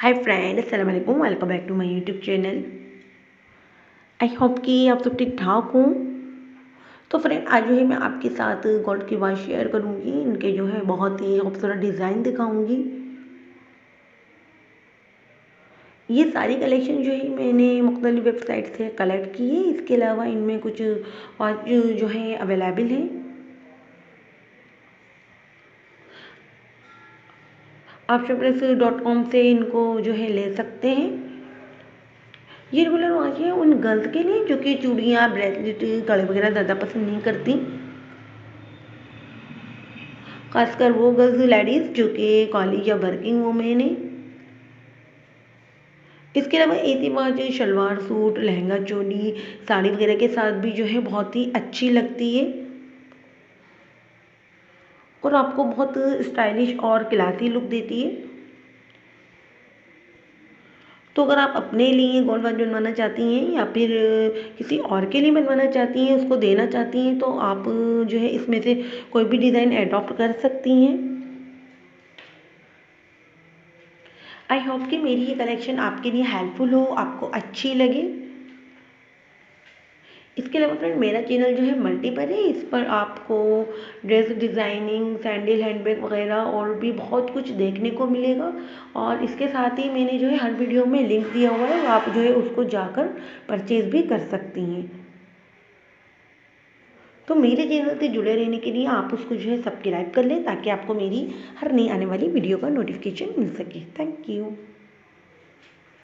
हाय friend, अस्सलाम वालेकुम। Welcome back to my YouTube channel. I hope कि आप सब ठीक ठाक हों। तो फ्रेंड, आज जो है मैं आपके साथ गोल्ड की बात शेयर करूंगी। इनके जो है बहुत ही खूबसूरत डिज़ाइन दिखाऊंगी। ये सारी कलेक्शन जो है मैंने मुख्तलिफ वेबसाइट से कलेक्ट की है। इसके अलावा इनमें कुछ और जो है अवेलेबल है। आप shoppress.com से इनको जो है ले सकते हैं। ये रेगुलर वॉच है उन गर्ल्स के लिए जो कि चूड़ियाँ, ब्रेसलेट, कड़े वगैरह ज़्यादा पसंद नहीं करती। खासकर वो गर्ल्स लेडीज़ जो कि कॉलेज या वर्किंग वूमेन है। इसके अलावा ऐसी वॉच शलवार सूट, लहंगा चोली, साड़ी वगैरह के साथ भी जो है बहुत ही अच्छी लगती है और आपको बहुत स्टाइलिश और क्लासी लुक देती है। तो अगर आप अपने लिए गोल्ड वॉच बनवाना चाहती हैं या फिर किसी और के लिए बनवाना चाहती हैं, उसको देना चाहती हैं, तो आप जो है इसमें से कोई भी डिज़ाइन एडॉप्ट कर सकती हैं। आई होप कि मेरी ये कलेक्शन आपके लिए हेल्पफुल हो, आपको अच्छी लगे। इसके अलावा फ्रेंड, मेरा चैनल जो है मल्टीपल है। इस पर आपको ड्रेस डिज़ाइनिंग, सैंडल, हैंडबैग वगैरह और भी बहुत कुछ देखने को मिलेगा। और इसके साथ ही मैंने जो है हर वीडियो में लिंक दिया हुआ है, आप जो है उसको जाकर परचेज़ भी कर सकती हैं। तो मेरे चैनल से जुड़े रहने के लिए आप उसको जो है सब्सक्राइब कर लें ताकि आपको मेरी हर नई आने वाली वीडियो का नोटिफिकेशन मिल सके। Thank you.